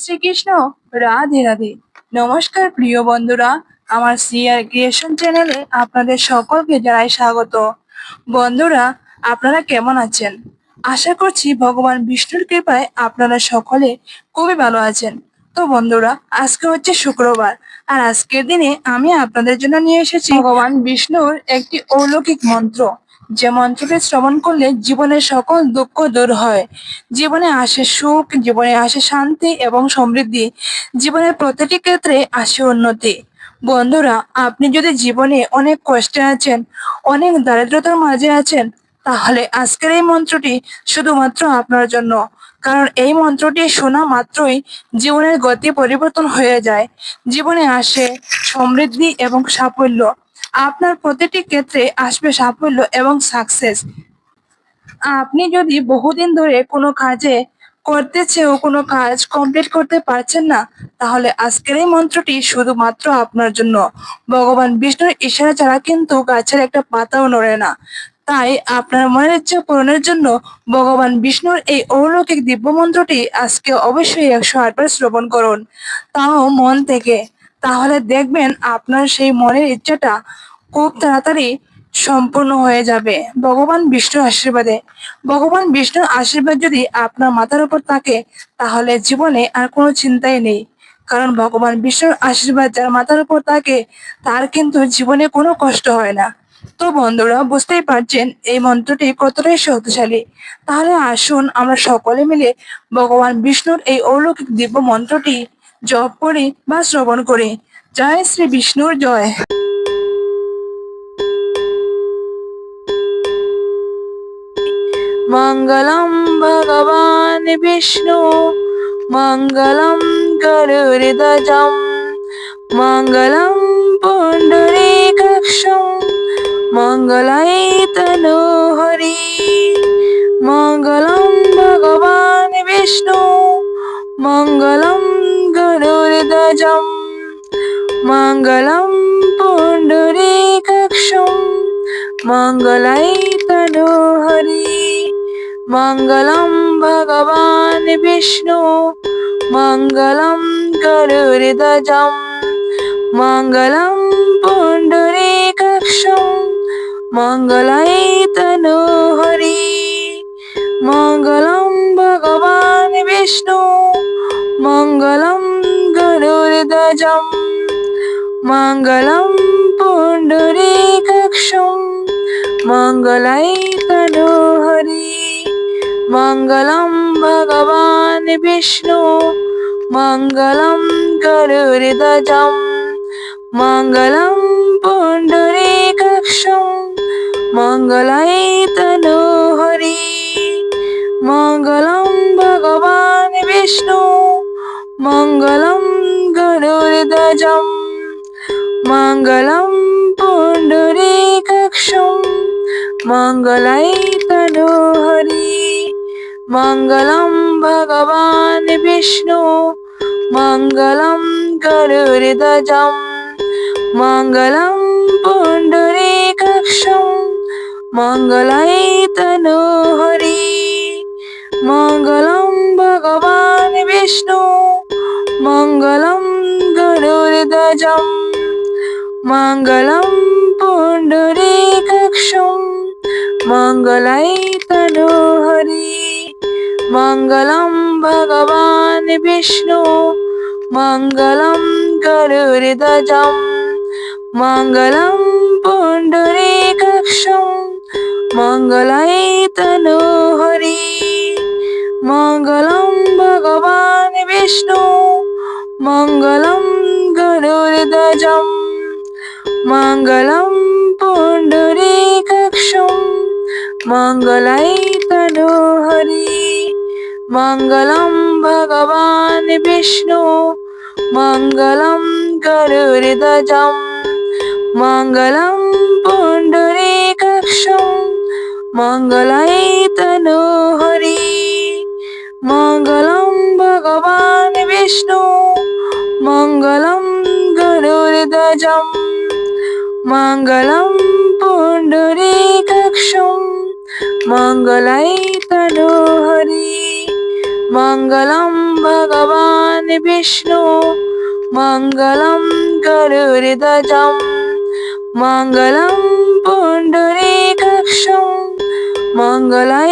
শ্রীকৃষ্ণ। রাধে রাধে। নমস্কার প্রিয় বন্ধুরা, আমার সিআর ক্রিয়েশন চ্যানেলে আপনাদের সকলকে জানাই স্বাগত। বন্ধুরা, আপনারা কেমন আছেন? আশা করছি ভগবান বিষ্ণুর কৃপায় আপনারা সকলে খুবই ভালো আছেন। তো বন্ধুরা, আজকে হচ্ছে শুক্রবার, আর আজকের দিনে আমি আপনাদের জন্য নিয়ে এসেছি ভগবান বিষ্ণুর একটি অলৌকিক মন্ত্র, যে মন্ত্রটি শ্রবণ করলে জীবনের সকল দুঃখ দূর হয়, জীবনে আসে সুখ, জীবনে আসে শান্তি এবং সমৃদ্ধি, জীবনের প্রতিটি ক্ষেত্রে আসে উন্নতি। বন্ধুরা, আপনি যদি জীবনে অনেক কষ্টে আছেন, অনেক দারিদ্রতার মাঝে আছেন, তাহলে আজকের এই মন্ত্রটি শুধুমাত্র আপনার জন্য। কারণ এই মন্ত্রটি শোনা মাত্রই জীবনের গতি পরিবর্তন হয়ে যায়, জীবনে আসে সমৃদ্ধি এবং সাফল্য। আপনার প্রতিটি ক্ষেত্রে আসবে সাফল্য এবং সাকসেস। আপনি যদি বহুদিন ধরে কোনো কাজে করতেছেও কোনো কাজ কমপ্লিট করতে পারছেন না, তাহলে আজকের এই মন্ত্রটি শুধুমাত্র আপনার জন্য। ভগবান বিষ্ণুর ইশারা ছাড়া কিন্তু গাছের একটা পাতাও নড়ে না। তাই আপনার মনের ইচ্ছা পূরণের জন্য ভগবান বিষ্ণুর এই অলৌকিক দিব্য মন্ত্রটি আজকে অবশ্যই 108 বার শ্রবণ করুন, তাও মন থেকে। তাহলে দেখবেন আপনার সেই মনের ইচ্ছাটা খুব তাড়াতাড়ি সম্পূর্ণ হয়ে যাবে ভগবান বিষ্ণুর আশীর্বাদে। ভগবান বিষ্ণুর আশীর্বাদ যদি আপনার মাথার উপর থাকে, তাহলে জীবনে আর কোনো চিন্তাই নেই। কারণ ভগবান বিষ্ণুর আশীর্বাদ যার মাথার উপর থাকে, তার কিন্তু জীবনে কোনো কষ্ট হয় না। তো বন্ধুরা, বুঝতেই পারছেন এই মন্ত্রটি কতটাই শক্তিশালী। তাহলে আসুন আমরা সকলে মিলে ভগবান বিষ্ণুর এই অলৌকিক দিব্য মন্ত্রটি জপ করি বা শ্রবণ করি। জয় শ্রী বিষ্ণুর জয়। মঙ্গলম ভগবান বিষ্ণু, মঙ্গলম গরুড়ধ্বজম, মঙ্গলম পুণ্ডরীকাক্ষম, মঙ্গলায়তনো হরি। মঙ্গলম ভগবান বিষ্ণু, মঙ্গলম গরুড়ধ্বজম, মঙ্গলম পুণ্ডরীকাক্ষম, মঙ্গলায়তনো হরি। মঙ্গলম ভগবান বিষ্ণু, মঙ্গলম গরুড়ধ্বজম, মঙ্গলম পুণ্ডরীকাক্ষম, মঙ্গলায়তনো হরি। মঙ্গলম ভগবান বিষ্ণু, মঙ্গলম গরুড়ধ্বজম, মঙ্গলম পুণ্ডরীকাক্ষম, মঙ্গলায়তনো হরি। মঙ্গলম ভগবান বিষ্ণু, মঙ্গলম গরুড়ধ্বজম, মঙ্গলম পুণ্ডরীকাক্ষম, মঙ্গলায়তনো হরি। মঙ্গলম ভগবান বিষ্ণু, মঙ্গলম গরুড়ধ্বজম, মঙ্গলম পুণ্ডরীকাক্ষম, মঙ্গলায়তনো হরি। মঙ্গলম ভগবান বিষ্ণু, মঙ্গলম গরুড়ধ্বজম, মঙ্গলম পুণ্ডরীকাক্ষম, মঙ্গলায়তনো হরি। মঙ্গলম ভগবান বিষ্ণু, মঙ্গলম গরুড়ধ্বজম, মঙ্গলম পুণ্ডরীকাক্ষম, মঙ্গলায়তনো হরি। মঙ্গলম ভগবান বিষ্ণু, মঙ্গলম গরুড়ধ্বজম, মঙ্গলম পুণ্ডরীকাক্ষম, মঙ্গলায়তনো হরি। মঙ্গলম ভগবান বিষ্ণু, মঙ্গলম গরুড়ধ্বজম, মঙ্গলম পুণ্ডরীকাক্ষম, মঙ্গলায়তনো হরি। মঙ্গলম ভগবান বিষ্ণু, মঙ্গলম গরুড়ধ্বজম, মঙ্গলম পুণ্ডরীকাক্ষম, মঙ্গলায়তনো হরি। মঙ্গলম ভগবান বিষ্ণু, মঙ্গলম গরুড়ধ্বজম, মঙ্গলম পুণ্ডরীকাক্ষম, মঙ্গলায়তনো হরি। मङ्गलं भगवान् विष्णु मङ्गलं गरुडध्वजं मङ्गलं पुण्डरीकाक्षं मङ्गलायतनोहरि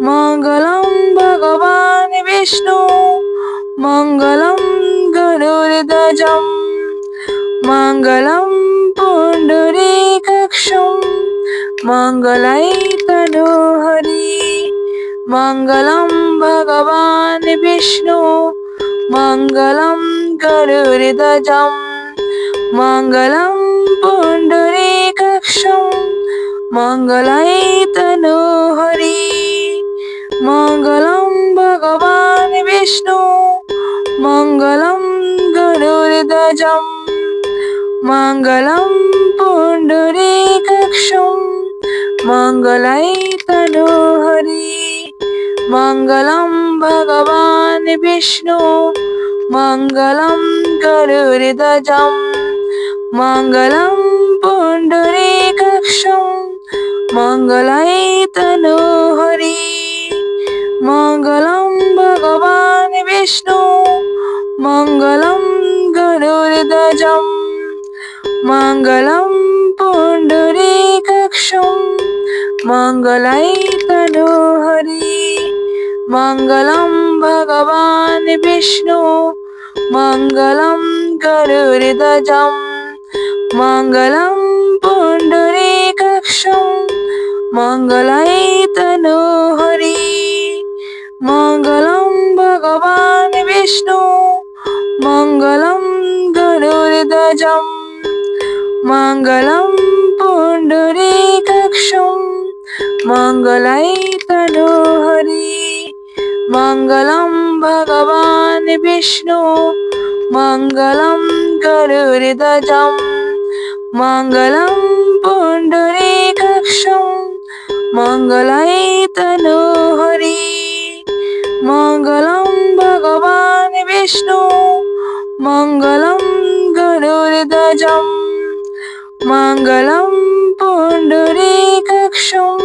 मङ्गलं भगवान् विष्णु मङ्गलं गरुडध्वजं मङ्गलं पुण्डरीकाक्षं मङ्गलायतनोहरि मङ्गलं भगवान् विष्णु मङ्गलं गरुडध्वजं मङ्गलं पुण्डरीकाक्षं मङ्गलायतनोहरि मङ्गलं भगवान् विष्णु मङ्गलं गरुडध्वजं मङ्गलं पुण्डरीकाक्षं मङ्गलायतनोहरि मङ्गलं भगवान् विष्णु मङ्गलं गरुडध्वजं मङ्गलं पुण्डरीकाक्षं मङ्गलायतनोहरि मङ्गलं भगवान् विष्णु मङ्गलं गरुडध्वजं मङ्गलं पुण्डरीकाक्षं मङ्गलायतनोहरि मङ्गलं भगवान् विष्णु मङ्गलं गरुडध्वजं मङ्गलं पुण्डरीकाक्षं मङ्गलायतनोहरि मङ्गलं भगवान् विष्णु मङ्गलं गरुडध्वजं मङ्गलं पुण्डरीकाक्षं मङ्गलायतनोहरि मङ्गलं भगवान् विष्णु मङ्गलं गरुडध्वजं मङ्गलं पुण्डरीकाक्षं मङ्गलायतनोहरि मङ्गलं भगवान् विष्णु मङ्गलं गरुडध्वजं मङ्गलं पुण्डरीकाक्षं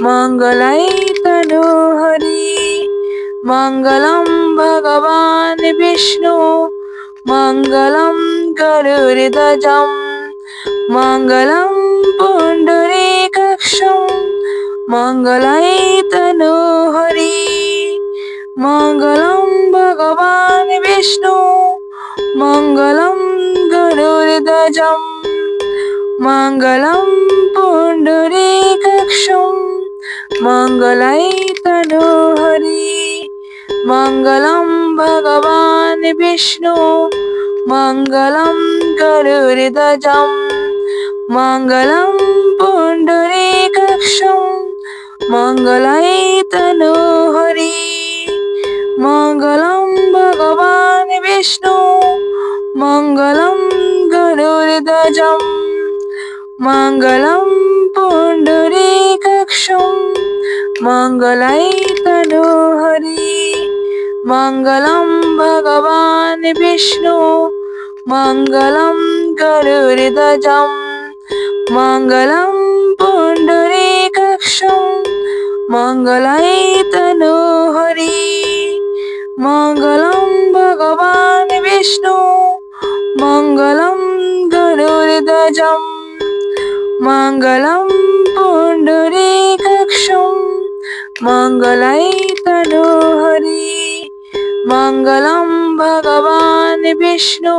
मङ्गलायतनोहरि मङ्गलं भगवान् विष्णु मङ्गलं गरुडध्वजं मङ्गलं पुण्डरीकाक्षं मङ्गलायतनोहरि मङ्गलं भगवान् विष्णु मङ्गलं गरुडध्वजं मङ्गलं पुण्डरीकाक्षं मङ्गलायतनोहरि मङ्गलं भगवान् विष्णु मङ्गलं गरुडध्वजं मङ्गलं पुण्डरीकाक्षं मङ्गलायतनोहरि मङ्गलं भगवान् विष्णु मङ्गलं गरुडध्वजं मङ्गलं पुण्डरीकाक्षं मङ्गलायतनोहरि मङ्गलं भगवान् विष्णु मङ्गलं गरुडध्वजं मङ्गलं पुण्डरीकाक्षं मङ्गलायतनोहरि मङ्गलं भगवान् विष्णु मङ्गलं गरुडध्वजं मङ्गलं पुण्डरीकाक्षं मङ्गलायतनोहरि मङ्गलं भगवान् विष्णु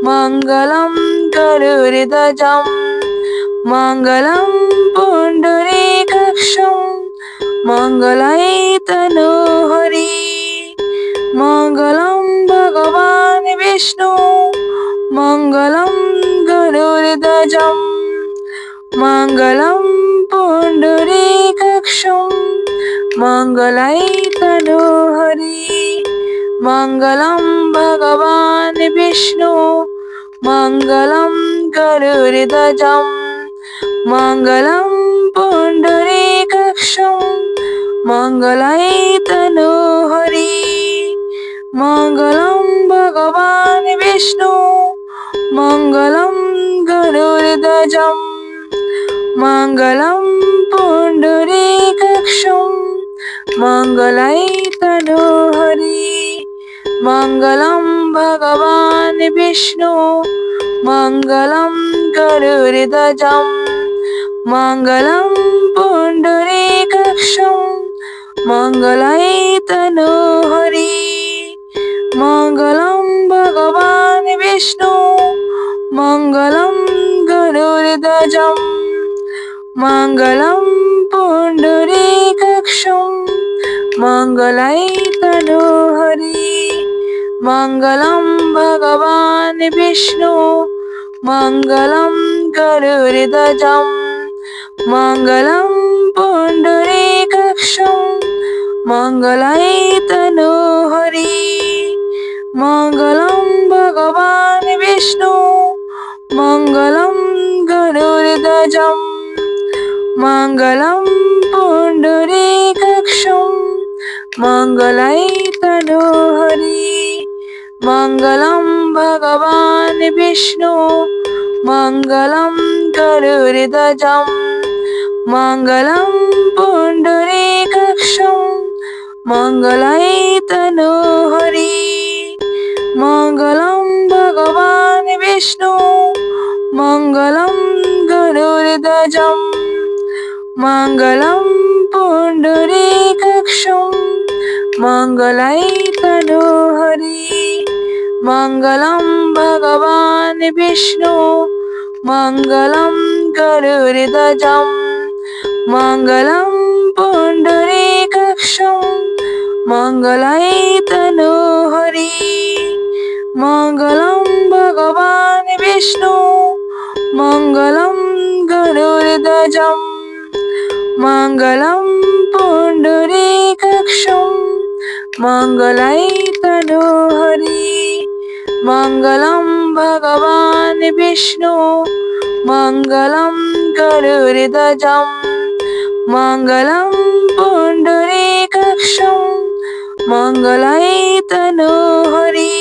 मङ्गलं गरुडध्वजं मङ्गलं पुण्डरीकाक्षं मङ्गलायतनोहरि मङ्गलं भगवान् विष्णु मङ्गलं गरुडध्वजं मङ्गलं पुण्डरीकाक्षं मङ्गलायतनोहरि मङ्गलं भगवान् विष्णु मङ्गलं गरुडध्वजं मङ्गलं पुण्डरीकाक्षं मङ्गलायतनोहरि मङ्गलं भगवान् विष्णु मङ्गलं गरुडध्वजं मङ्गलं पुण्डरीकाक्षं मंगलाई तनोहरि। मंगलम भगवान विष्णु मंगलम गरुड़ध्वजम मंगलम पुंडरीकाक्षं मंगलाई तनोहरि। मंगलम भगवान विष्णु मंगलम गरुड़ध्वजम मंगलम पुंडरीकाक्षं मंगलाई तनोहरि। मंगलम भगवान विष्णु मंगलम गरुड़ध्वजम मंगलम पुंडरीकाक्षं मंगलाई तनोहरि। मंगलम भगवान विष्णु मंगलम गरुड़ध्वजम मंगलम पुंडरीकाक्षं मंगलाई तनोहरि। मंगलम भगवान विष्णु मंगलम गरुड़ध्वजम मंगलम पुंडरीकाक्षं मंगलाई तनोहरि। मंगलम भगवान विष्णु मंगलम गरुड़ध्वजम मंगलम पुंडरीकाक्षं मंगलाई तनोहरि। मंगलम भगवान विष्णु मंगलम गरुड़ध्वजम मंगलम पुंडरीकाक्षं मंगलाई तनोहरि। मंगलम भगवान विष्णु मंगलम गरुड़ध्वजम मंगलम पुंडरीकाक्षं मंगलाई तनोहरि। मंगलम भगवान विष्णु मंगलम गरुड़ध्वजम मंगलम पुंडरीकाक्षं मंगलाई तनोहरि।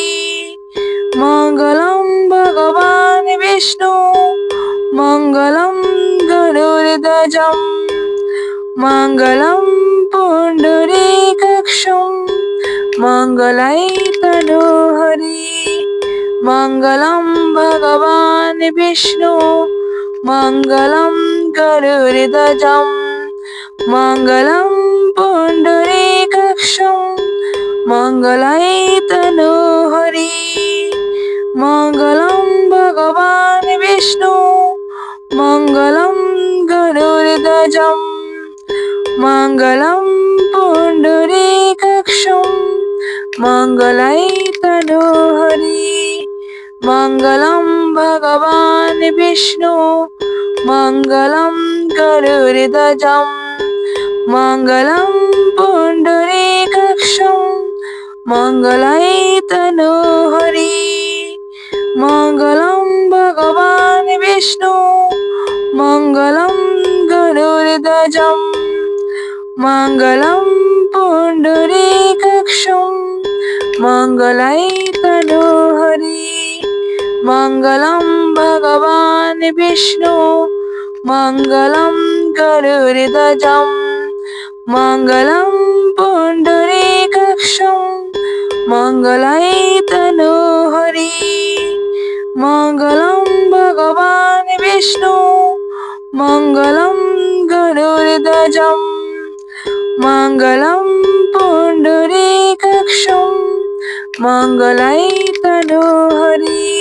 मंगलम भगवान विष्णु मंगलम गरुड़ध्वजम मंगलम पुंडरीकाक्षं मंगलाई तनोहरि। मंगलम भगवान विष्णु मंगलम गरुड़ध्वजम मंगलम पुंडरीकाक्षं मंगलाई तनोहरि। मंगलम भगवान विष्णु मंगलम गरुड़ध्वजम मंगलम पुंडरीकाक्षं मंगलाई तनोहरि। मंगलम भगवान विष्णु मंगलम गरुड़ध्वजम मंगलम पुंडरीकाक्षं मंगलाई तनोहरि। मंगलम भगवान विष्णु मंगलम गरुड़ध्वजम मंगलम पुंडरीकाक्षं मंगलाई तनोहरि। मंगलम भगवान विष्णु मंगलम गरुड़ध्वजम मंगलम पुंडरीकाक्षं मंगलाई तनोहरि। मंगलम भगवान विष्णु मंगलम गरुड़ध्वजम मंगलम पुंडरीकाक्षं मंगलाई तनोहरि।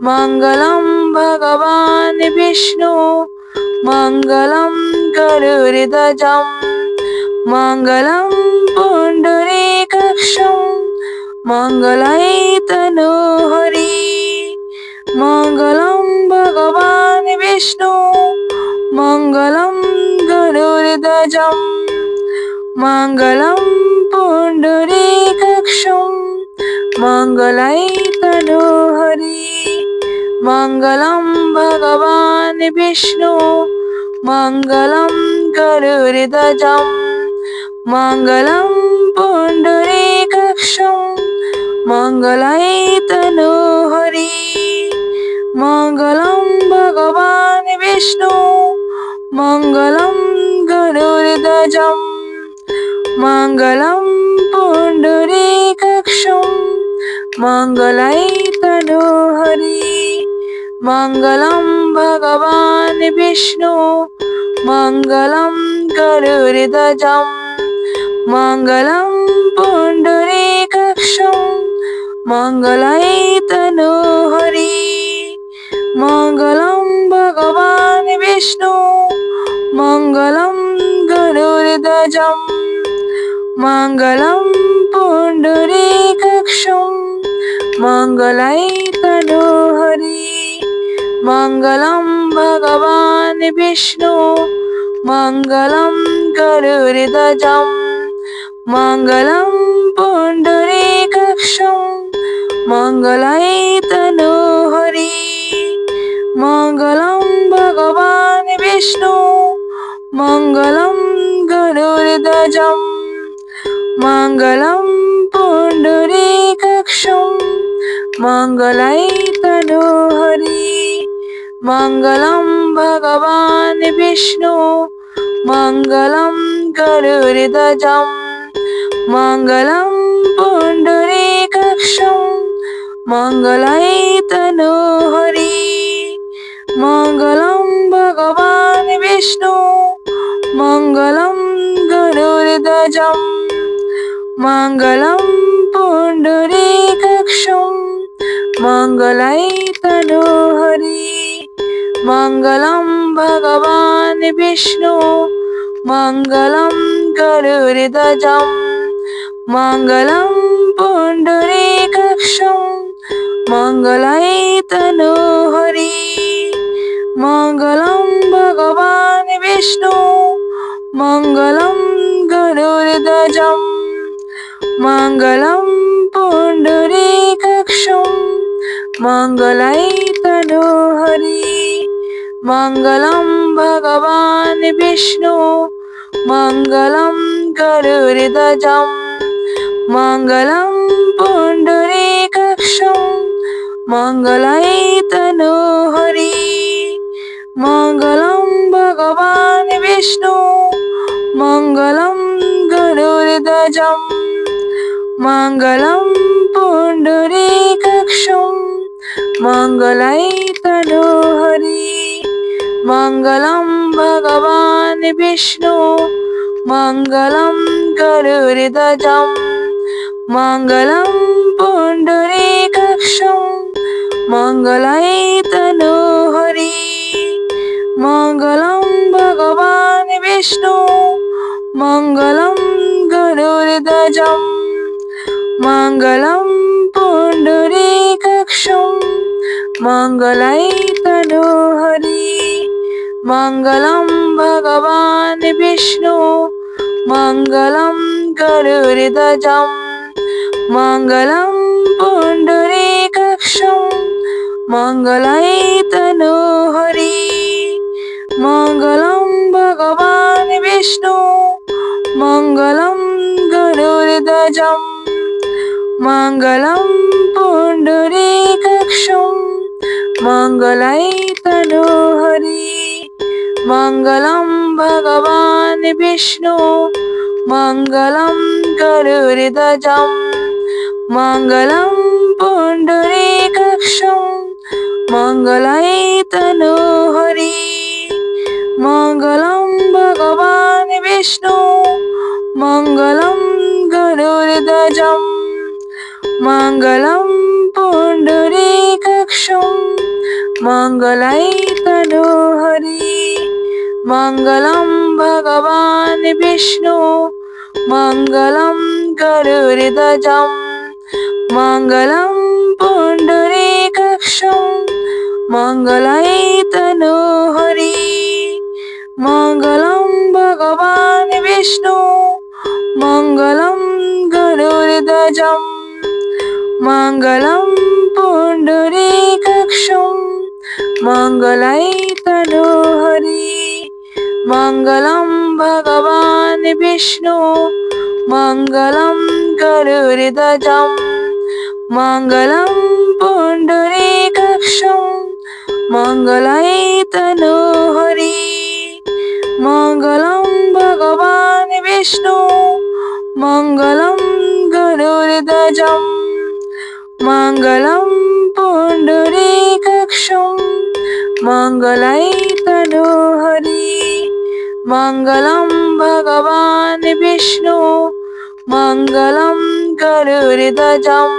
मंगलम भगवान विष्णु मंगलम गरुड़ध्वजम मंगलम पुंडरीकाक्षं मंगलाई तनोहरि। मंगलम भगवान विष्णु मंगलम गरुड़ध्वजम मंगलम पुंडरीकाक्षं मंगलाई तनोहरि। मंगलम भगवान विष्णु मंगलम गरुड़ध्वजम मंगलम पुंडरीकाक्षं मंगलाई तनोहरि। मंगलम भगवान विष्णु मंगलम गरुड़ध्वजम मङ्गलं पुण्डरीकाक्षं मङ्गलायतनोहरि मङ्गलं भगवान् विष्णु मङ्गलं गरुडध्वजं मङ्गलं पुण्डरीकाक्षं मङ्गलायतनोहरि मङ्गलं भगवान् विष्णु मङ्गलं गरुडध्वजं मङ्गलं पुण्डरीकाक्षं मङ्गलायतनोहरि मङ्गलं भगवान् विष्णु मङ्गलं गरुडध्वजं मङ्गलं पुण्डरीकाक्षं मङ्गलायतनोहरि मङ्गलं भगवान् विष्णु मङ्गलं गरुडध्वजं मङ्गलं पुण्डरीकाक्षं मङ्गलायतनोहरि मङ्गलं भगवान् विष्णु मङ्गलं गरुडध्वजं मङ्गलं पुण्डरीकाक्षं मङ्गलायतनोहरि मङ्गलं भगवान् विष्णु मङ्गलं गरुडध्वजं मङ्गलं पुण्डरीकाक्षं मङ्गलायतनोहरि मङ्गलं भगवान् विष्णु मङ्गलं गरुडध्वजं मङ्गलं पुण्डरीकाक्षं मङ्गलायतनोहरि मङ्गलं भगवान् विष्णु मङ्गलं गरुडध्वजं मङ्गलं पुण्डरीकाक्षं मङ्गलायतनोहरि मङ्गलं भगवान् विष्णु मङ्गलं गरुडध्वजं मङ्गलं पुण्डरीकाक्षं मङ्गलायतनोहरि मङ्गलं भगवान् विष्णु मङ्गलं गरुडध्वजं मङ्गलं पुण्डरीकाक्षं मङ्गलायतनोहरि मङ्गलं भगवान् विष्णु मङ्गलं गरुडध्वजं मङ्गलं पुण्डरीकाक्षं मङ्गलायतनोहरि मङ्गलं भगवान् विष्णु मङ्गलं गरुडध्वजं मङ्गलं पुण्डरीकाक्षं मङ्गलायतनोहरि मङ्गलं भगवान् विष्णु मङ्गलं गरुडध्वजं मङ्गलं पुण्डरीकाक्षं मङ्गलायतनोहरि मङ्गलं भगवान् विष्णु मङ्गलं गरुडध्वजं मङ्गलं पुण्डरीकाक्षं मङ्गलायतनोहरि मङ्गलं भगवान् विष्णु मङ्गलं गरुडध्वजं मङ्गलं पुण्डरीकाक्षं मङ्गलायतनोहरि मङ्गलं भगवान् विष्णु मङ्गलं गरुडध्वजं मङ्गलं पुण्डरीकाक्षं मङ्गलायतनोहरि मङ्गलं भगवान् विष्णु मङ्गलं गरुडध्वजं मङ्गलं पुण्डरीकाक्षं मङ्गलायतनोहरि मङ्गलं भगवान् विष्णु मङ्गलं गरुडध्वजं मङ्गलं पुण्डरीकाक्षं मङ्गलायतनोहरि मङ्गलं भगवान् विष्णु मङ्गलं गरुडध्वजं मङ्गलं पुण्डरीकाक्षं मङ्गलायतनोहरि मङ्गलं भगवान् विष्णु मङ्गलं गरुडध्वजं मङ्गलं पुण्डरीकाक्षं मङ्गलायतनोहरि मङ्गलं भगवान् विष्णु मङ्गलं गरुडध्वजं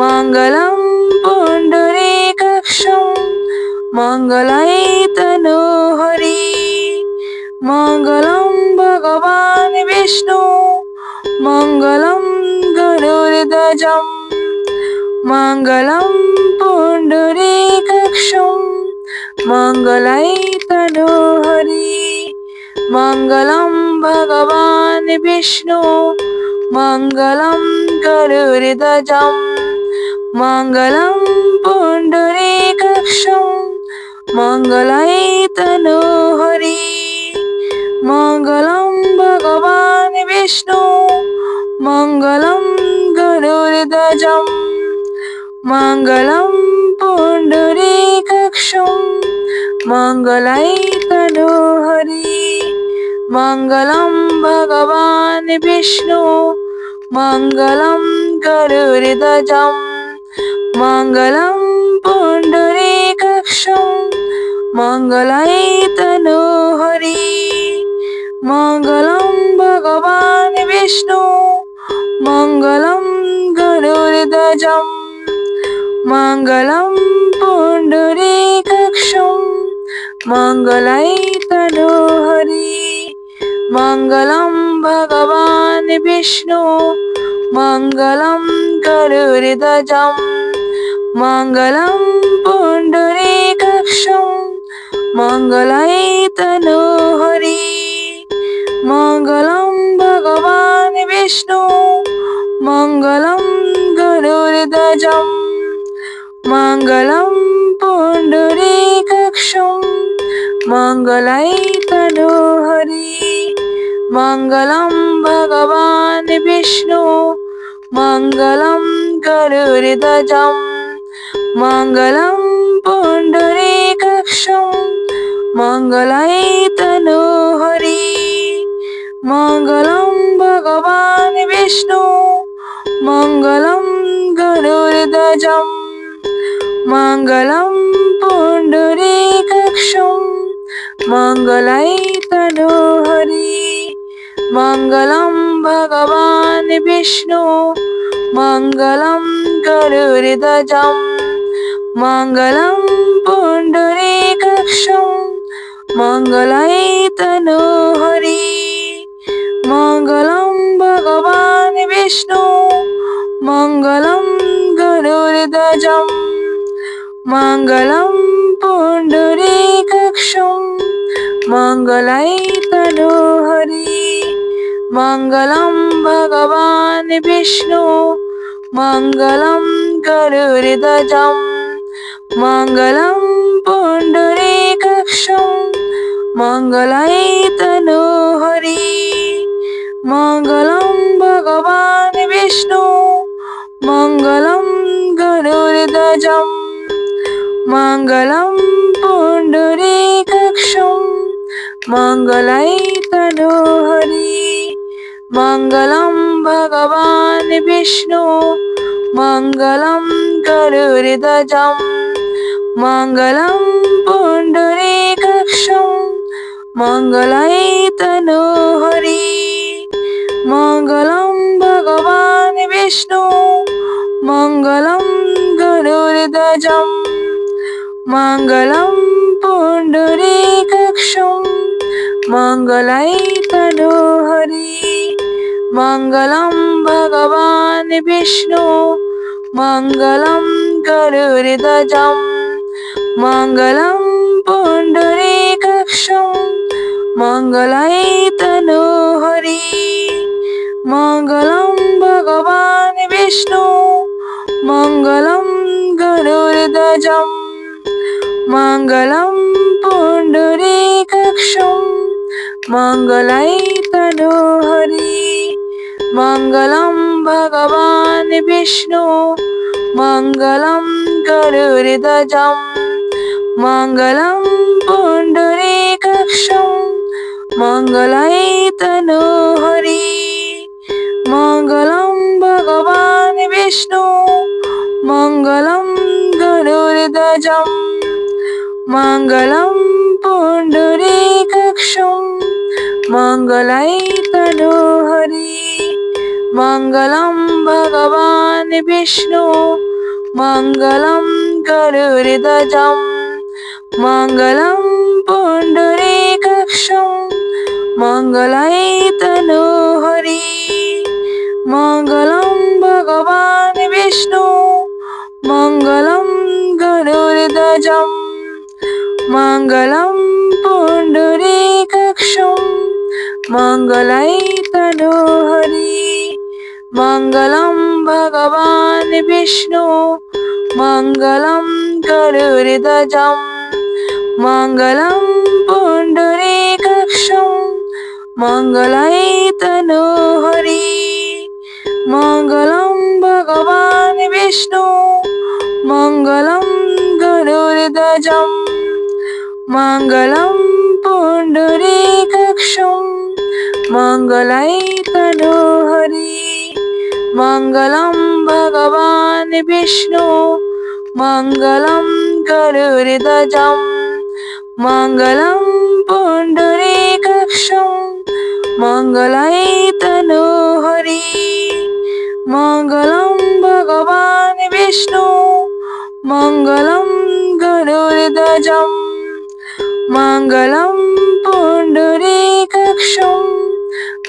मङ्गलं पुण्डरीकाक्षं मङ्गलायतनोहरि मङ्गलं भगवान् विष्णु मङ्गलं गरुडध्वजं मङ्गलं पुण्डरीकाक्षं मङ्गलायतनोहरि मङ्गलं भगवान् विष्णु मङ्गलं गरुडध्वजं मङ्गलं पुण्डरीकाक्षं मङ्गलायतनोहरि मङ्गलं भगवान् विष्णु मङ्गलं गरुडध्वजं मङ्गलं पुण्डरीकाक्षं मङ्गलायतनोहरि मङ्गलं भगवान् विष्णु मङ्गलं गरुडध्वजं मङ्गलं पुण्डरीकाक्षं मङ्गलायतनोहरि मङ्गलं भगवान् विष्णु मङ्गलं गरुडध्वजं मङ्गलं पुण्डरीकाक्षं मङ्गलायतनोहरि मङ्गलं भगवान् विष्णु मङ्गलं गरुडध्वजं मङ्गलं पुण्डरीकाक्षं मङ्गलायतनोहरि मङ्गलं भगवान् विष्णु मङ्गलं गरुडध्वजं मङ्गलं पुण्डरीकाक्षं मङ्गलायतनोहरि मङ्गलं भगवान् विष्णु मङ्गलं गरुडध्वजं मङ्गलं पुण्डरीकाक्षं मङ्गलायतनोहरि मङ्गलं भगवान् विष्णु मङ्गलं गरुडध्वजं मङ्गलं पुण्डरीकाक्षं मङ्गलायतनोहरि मङ्गलं भगवान् विष्णु मङ्गलं गरुडध्वजं मङ्गलं पुण्डरीकाक्षं मङ्गलायतनोहरि मङ्गलं भगवान् विष्णु मङ्गलं गरुडध्वजं मङ्गलं पुण्डरीकाक्षं मङ्गलायतनोहरि मङ्गलं भगवान् विष्णु मङ्गलं गरुडध्वजं मङ्गलं पुण्डरीकाक्षं मङ्गलायतनोहरि मङ्गलं भगवान् विष्णु मङ्गलं गरुडध्वजं मङ्गलं पुण्डरीकाक्षं मङ्गलायतनोहरि मङ्गलं भगवान् विष्णु मङ्गलं गरुडध्वजं मङ्गलं पुण्डरीकाक्षं मङ्गलायतनोहरि मङ्गलं भगवान् विष्णु मङ्गलं गरुडध्वजं मङ्गलं पुण्डरीकाक्षं मङ्गलायतनोहरि मङ्गलं भगवान् विष्णु मङ्गलं गरुडध्वजं मङ्गलं पुण्डरीकाक्षं मङ्गलायतनोहरि मङ्गलं भगवान् विष्णु मङ्गलं गरुडध्वजं मङ्गलं पुण्डरीकाक्षं मङ्गलायतनोहरि मङ्गलं भगवान् विष्णु मङ्गलं गरुडध्वजं मङ्गलं पुण्डरीकाक्षं मङ्गलायतनोहरि विष्णु मङ्गलं गरुडध्वजं मङ्गलं पुण्डरीकाक्षं मङ्गलैतनोहरि मङ्गलं भगवान् विष्णु मङ्गलं गरुडध्वजं मङ्गलं पुण्डरीकाक्षं मङ्गलैतनोहरि मङ्गलं भगवान् विष्णु मङ्गलं गरुडध्वजं मङ्गलं पुण्डरीकाक्षं मङ्गलैतनोहरि मङ्गलं भगवान् विष्णु मङ्गलं गरुडध्वजं मङ्गलं पुण्डरीकाक्षं मङ्गलैतनोहरि मङ्गलं भगवान् विष्णु मङ्गलं गरुडध्वजं मङ्गलं पुण्डरीकाक्षं मङ्गलैतनोहरि मङ्गलं भगवान् विष्णु मङ्गलं गरुडध्वजं मङ्गलं पुण्डरीकाक्षं मङ्गलैतनोहरि मङ्गलं भगवान् विष्णु मङ्गलं गरुडध्वजं मङ्गलं पुण्डरीकाक्षं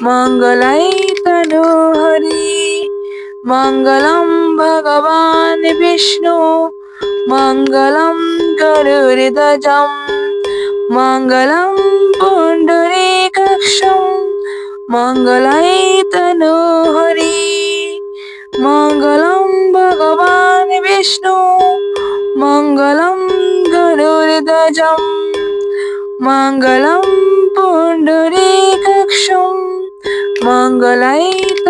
मङ्गलैतनोहरि मङ्गलं भगवान् विष्णु मङ्गलं गरुडध्वजं मङ्गलं पुण्डरीकाक्षं मङ्गलैतनोहरि मङ्गलं भगवान् विष्णु मङ्गलं गरुडध्वजं मङ्गलं पुण्डरीकाक्षं मङ्गलैतनोहरि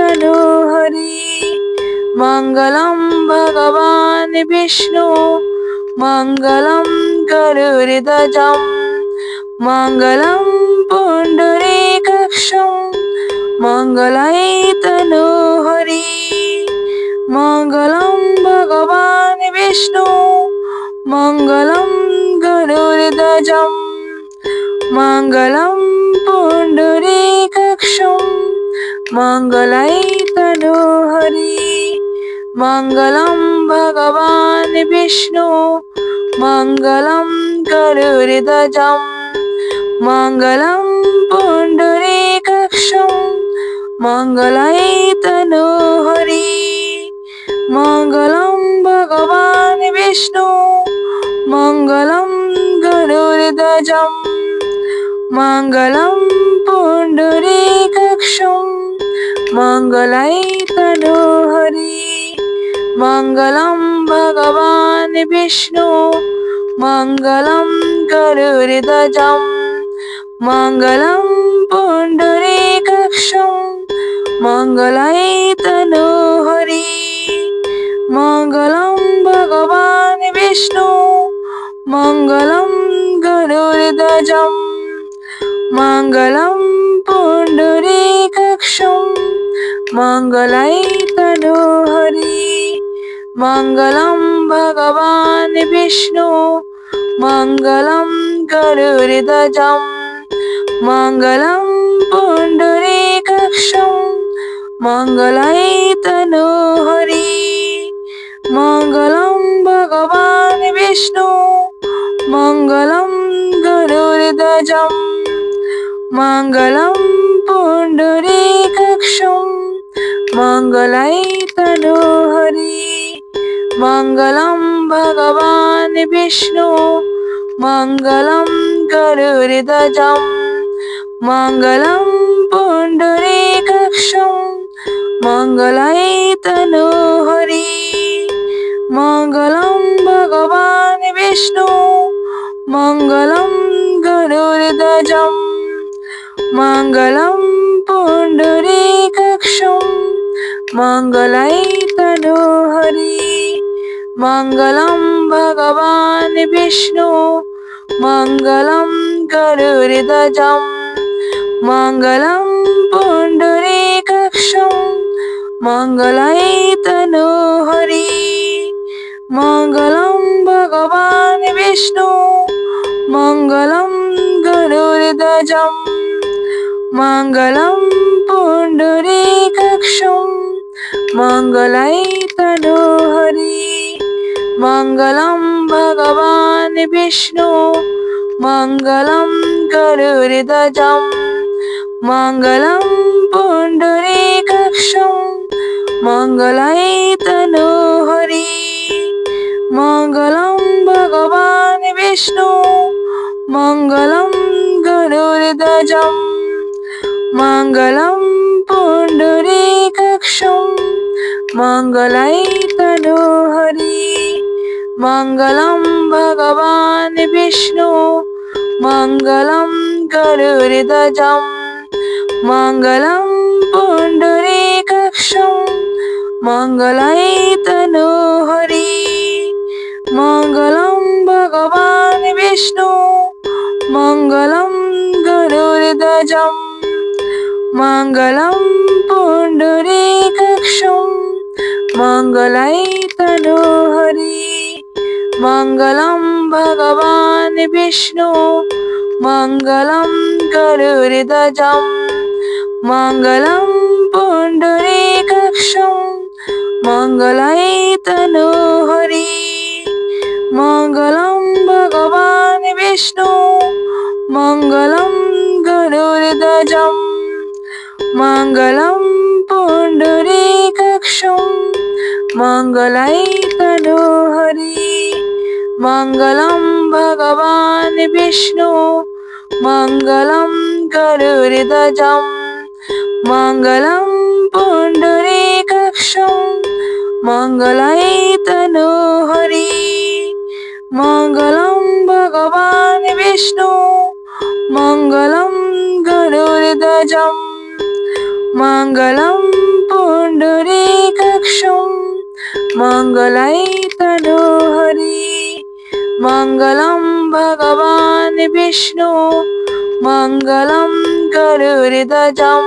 मङ्गलं भगवान् विष्णु मङ्गलं गरुडध्वजं मङ्गलं पुण्डरीकाक्षं मङ्गलैतनोहरि मङ्गलं भगवान् विष्णु मङ्गलं गरुडध्वजं मङ्गलं पुण्डरीकाक्षं मङ्गलैतनोहरि मङ्गलं भगवान् विष्णु मङ्गलं गरुडध्वजं मङ्गलं पुण्डरीकाक्षं मङ्गलैतनोहरि मङ्गलं भगवान् विष्णु मङ्गलं गरुडध्वजं मङ्गलं पुण्डरीकाक्षं मङ्गलैतनोहरि मङ्गलं भगवान् विष्णु मङ्गलं गरुडध्वजं मङ्गलं पुण्डरीकाक्षं मङ्गलैतनोहरि मङ्गलं भगवान् विष्णु मङ्गलं गरुडध्वजं मङ्गलं पुण्डरीकाक्षं मङ्गलैतनोहरि मङ्गलं भगवान् विष्णु मङ्गलं गरुडध्वजं मङ्गलं पुण्डरीकाक्षं मङ्गलैतनोहरि मङ्गलं भगवान् विष्णु मङ्गलं गरुडध्वजं मङ्गलं पुण्डरीकाक्षं मङ्गलैतनोहरि मङ्गलं भगवान् विष्णु मङ्गलं गरुडध्वजं मङ्गलं पुण्डरीकाक्षं मङ्गलैतनोहरि मङ्गलं भगवान् विष्णु मङ्गलं गरुडध्वजं मङ्गलं पुण्डरीकाक्षं मङ्गलैतनोहरि मङ्गलं भगवान् विष्णु मङ्गलं गरुडध्वजं मङ्गलं पुण्डरीकाक्षं মঙ্গলাই তনুহরি। মঙ্গলম ভগবান বিষ্ণু মঙ্গলম গরুড়ধ্বজম মঙ্গলম পুণ্ডরীকাক্ষম মঙ্গলাই তনুহরি। মঙ্গলম ভগবান বিষ্ণু মঙ্গলম গরুড়ধ্বজম মঙ্গলম পুণ্ডরীকাক্ষম মঙ্গলাই তনুহরি। মঙ্গলম ভগবান বিষ্ণু মঙ্গলম গরুড়ধ্বজম মঙ্গলম পুণ্ডরীকাক্ষম মঙ্গলাই তনুহরি। মঙ্গলম ভগবান বিষ্ণু মঙ্গলম গরুড়ধ্বজম মঙ্গলম পুণ্ডরীকাক্ষম মঙ্গলাই তনুহরি। মঙ্গলম ভগবান বিষ্ণু মঙ্গলম গরুড়ধ্বজম মঙ্গলম পুণ্ডরীকাক্ষম মঙ্গলাই তনুহরি। মঙ্গলম ভগবান বিষ্ণু মঙ্গলম গরুড়ধ্বজম মঙ্গলম পুণ্ডরীকাক্ষম মঙ্গলাই তনুহরি। মঙ্গলম ভগবান বিষ্ণু মঙ্গলম গরুড়ধ্বজম মঙ্গলম পুণ্ডরীকাক্ষম মঙ্গলাই তনুহরি। মঙ্গলম ভগবান বিষ্ণু মঙ্গলম গরুড়ধ্বজম মঙ্গলম পুণ্ডরীকাক্ষম মঙ্গলাই তনুহরি। মঙ্গলম ভগবান বিষ্ণু মঙ্গলম গরুড়ধ্বজম মঙ্গলম পুণ্ডরীকাক্ষম মঙ্গলাই তনুহরি। মঙ্গলম ভগবান বিষ্ণু মঙ্গলম গরুড়ধ্বজম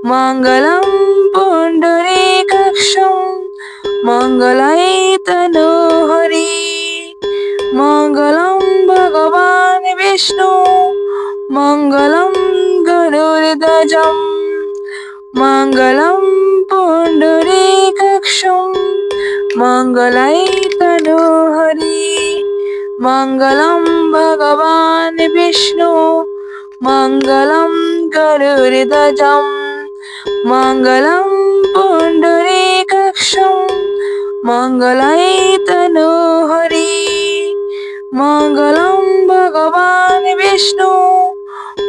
মঙ্গলম পুণ্ডরীকাক্ষম মঙ্গলাই তনুহরি। মঙ্গলম ভগবান বিষ্ণু মঙ্গলম গরুড়ধ্বজম মঙ্গলম পুণ্ডরীকাক্ষম মঙ্গলাই তনুহরি। মঙ্গলম ভগবান বিষ্ণু মঙ্গলম গরুড়ধ্বজম মঙ্গলম পুণ্ডরীকাক্ষম মঙ্গলাই তনুহরি। মঙ্গলম ভগবান বিষ্ণু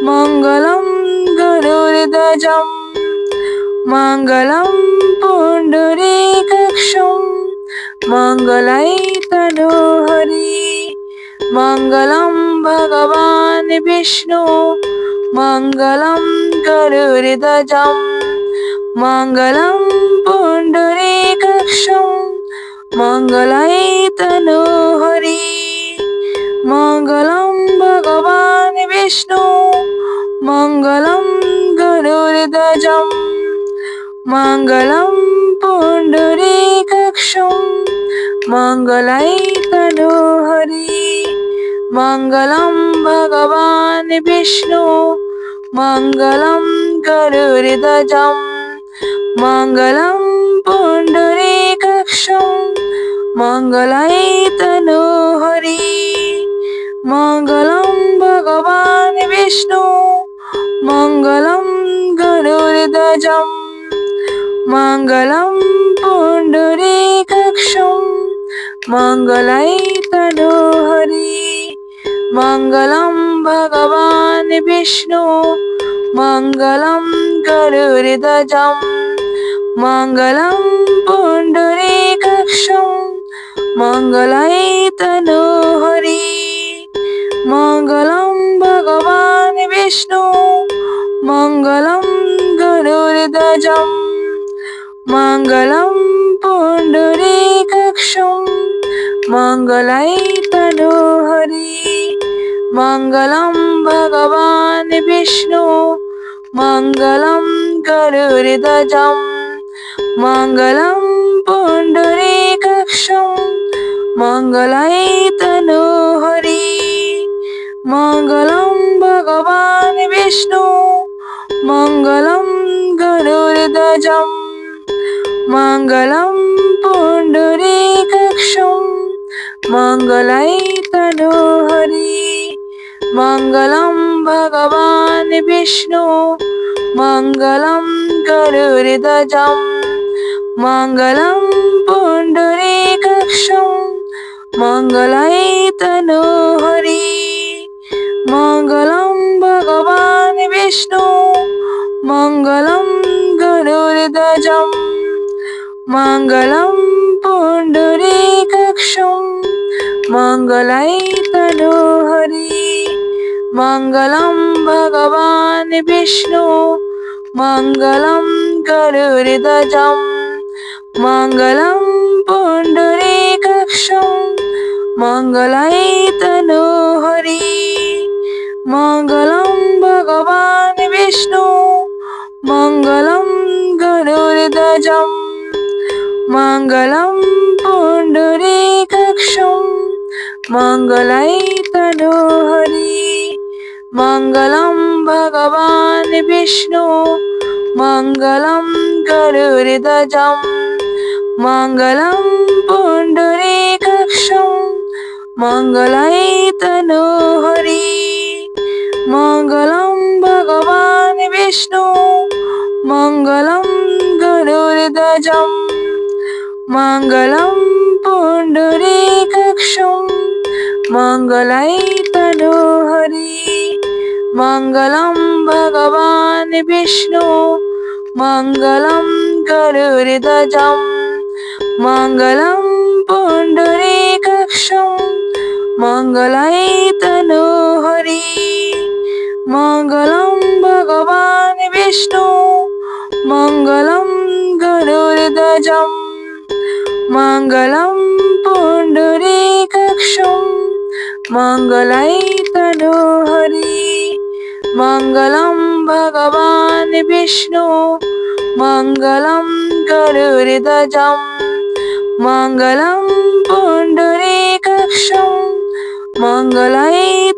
মঙ্গলম গরুড়ধ্বজম মঙ্গলম পুণ্ডরীকাক্ষম মঙ্গলাই তনুহরি। মঙ্গলম ভগবান বিষ্ণু মঙ্গলম গরুড়ধ্বজম মঙ্গলম পুণ্ডরীকাক্ষম মঙ্গলাই তনুহরি। মঙ্গলম ভগবান বিষ্ণু মঙ্গলম গরুড়ধ্বজম মঙ্গলম পুণ্ডরীকাক্ষম মঙ্গলাই তনুহরি। মঙ্গলম ভগবান বিষ্ণু মঙ্গলম গরুড়ধ্বজম মঙ্গলম পুণ্ডরীকাক্ষম মঙ্গলাই তনুহরি। মঙ্গলম ভগবান বিষ্ণু মঙ্গলম গরুড়ধ্বজম মঙ্গলম পুণ্ডরীকাক্ষম মঙ্গলাই তনুহরি। মঙ্গলম ভগবান বিষ্ণু মঙ্গলম গরুড়ধ্বজম মঙ্গলম পুণ্ডরীকাক্ষম মঙ্গলাই তনুহরি। মঙ্গলম ভগবান বিষ্ণু মঙ্গলম গরুড়ধ্বজম মঙ্গলম পুণ্ডরীকাক্ষম মঙ্গলাই তনুহরি। মঙ্গলম ভগবান বিষ্ণু মঙ্গলম গরুড়ধ্বজম मङ्गलं पुण्डरीकाक्षं मङ्गलायतनोहरि मङ्गलं भगवान् विष्णु मङ्गलं गरुडध्वजम् मङ्गलं पुण्डरीकाक्षं मङ्गलायतनोहरि मङ्गलं भगवान् विष्णु मङ्गलं गरुडध्वजम् मङ्गलं पुण्डरीकाक्षं मङ्गलायतनोहरि मङ्गलं भगवान् विष्णु मङ्गलं गरुडध्वजम् मङ्गलं पुण्डरीकाक्षं मङ्गलायतनोहरि मङ्गलं भगवान् विष्णु मङ्गलं गरुडध्वजम् मङ्गलं पुण्डरीकाक्षं मङ्गलायतनोहरि मङ्गलं भगवान् विष्णु मङ्गलं गरुडध्वजम् मङ्गलं पुण्डरीकाक्षं मङ्गलायतनोहरि मङ्गलं भगवान् विष्णु मङ्गलं गरुडध्वजम् मङ्गलं पुण्डरीकाक्षं मङ्गलायतनोहरि मङ्गलं भगवान् विष्णु मङ्गलं गरुडध्वजम् मङ्गलं पुण्डरीकाक्षं मङ्गलायतनोहरि मङ्गलं भगवान् विष्णु मङ्गलं गरुडध्वजम् मङ्गलं पुण्डरीकाक्षं मङ्गलायतनोहरि मङ्गलं भगवान् विष्णु मङ्गलं गरुडध्वजम् मङ्गलं पुण्डरीकाक्षं मङ्गलायतनोहरि मङ्गलं भगवान् विष्णु मङ्गलं गरुडध्वजम् मङ्गलं पुण्डरीकाक्षं मङ्गलायतनोहरि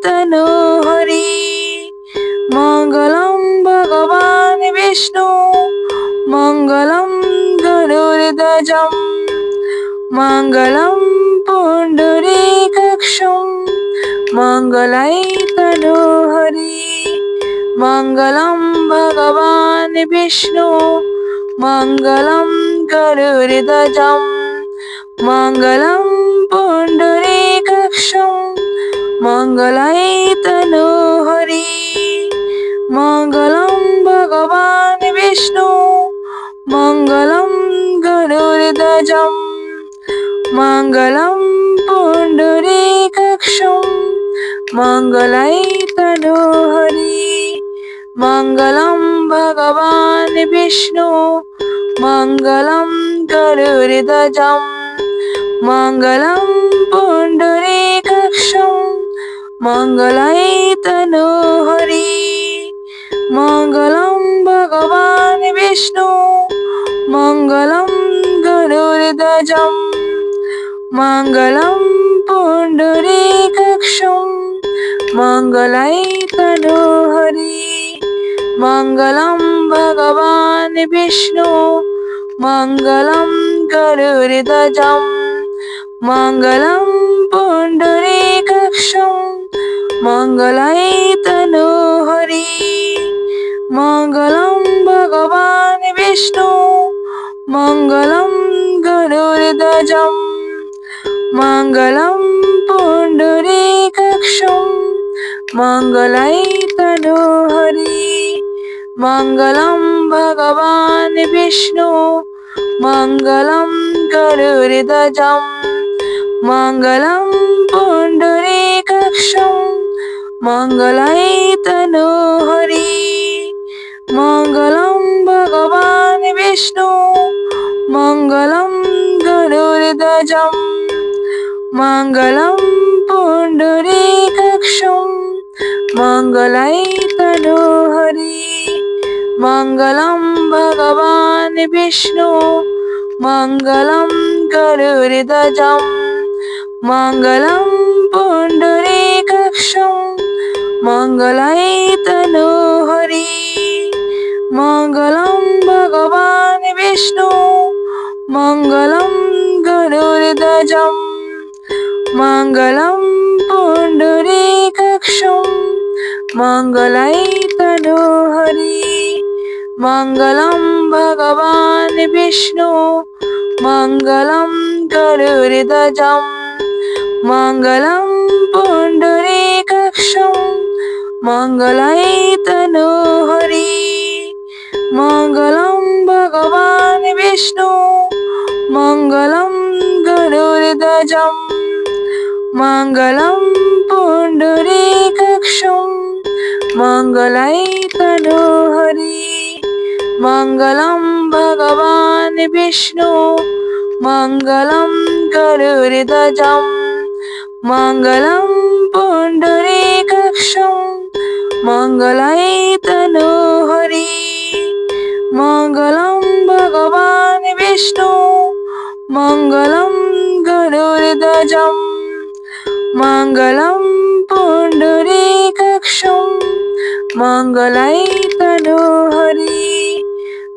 मङ्गलं भगवान् विष्णु मङ्गलं गरुडध्वजम् मङ्गलं पुण्डरीकाक्षं मङ्गलायतनोहरि मङ्गलं भगवान् विष्णु मङ्गलं गरुडध्वजम् मङ्गलं पुण्डरीकाक्षं मङ्गलायतनोहरि मङ्गलं भगवान् विष्णु मङ्गलं गरुडध्वजम् मङ्गलं पुण्डरीकाक्षं मङ्गलायतनोहरि मङ्गलं भगवान् विष्णु मङ्गलं गरुडध्वजम् मङ्गलं पुण्डरीकाक्षं मङ्गलायतनोहरि मङ्गलं भगवान् विष्णु मङ्गलं गरुडध्वजम् मङ्गलं पुण्डरीकाक्षं मङ्गलायतनोहरि मङ्गलं भगवान् विष्णु मङ्गलं गरुडध्वजम् मङ्गलं पुण्डरीकाक्षं मङ्गलायतनोहरि मङ्गलं भगवान् विष्णु मङ्गलं गरुडध्वजम् मङ्गलं पुण्डरीकाक्षं मङ्गलायतनोहरि मङ्गलं भगवान् विष्णु मङ्गलं गरुडध्वजम् मङ्गलं पुण्डरीकाक्षं मङ्गलायतनोहरि मङ्गलं भगवान् विष्णु मङ्गलं गरुडध्वजम् मङ्गलं पुण्डरीकाक्षं मङ्गलायतनोहरि मङ्गलं भगवान् विष्णु मङ्गलं गरुडध्वजं मङ्गलं पुण्डरीकाक्षं मङ्गलायतनोहरि मङ्गलं भगवान् विष्णु मङ्गलं गरुडध्वजं मङ्गलं पुण्डरीकाक्षं मङ्गलायतनोहरि मङ्गलं भगवान् विष्णु मङ्गलं गरुडध्वजं मङ्गलं पुण्डरीकाक्षं मङ्गलायतनोहरि मङ्गलं भगवान् विष्णु मङ्गलं गरुडध्वजं मङ्गलं पुण्डरीकाक्षं मङ्गलायतनोहरि मङ्गलं भगवान् विष्णु मङ्गलं गरुडध्वजं मङ्गलं पुण्डरीकाक्षं मङ्गलायतनोहरि मङ्गलं भगवान् विष्णु मङ्गलं गरुडध्वजं मङ्गलं पुण्डरीकाक्षं मङ्गलायतनोहरि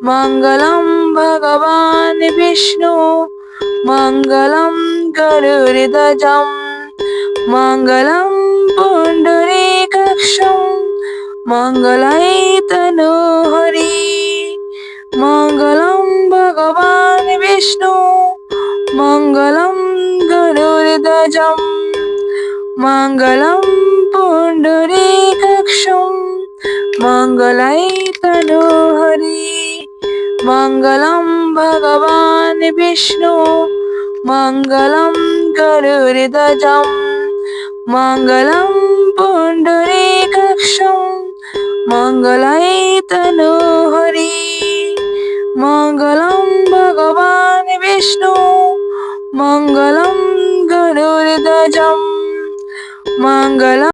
मङ्गलं भगवान् विष्णु मङ्गलं गरुडध्वजं मङ्गलं पुण्डरीकाक्षं मङ्गलायतनोहरि मङ्गलं भगवान् विष्णु मङ्गलं गरुडध्वजं मङ्गलं पुण्डरीकाक्षं मङ्गलायतनोहरि मङ्गलं भगवान् विष्णु मङ्गलं गरुडध्वजं मङ्गलं पुण्डरीकाक्षं मङ्गलायतनोहरि मङ्गलं भगवान् विष्णु मङ्गलं गरुडध्वजं मङ्गलं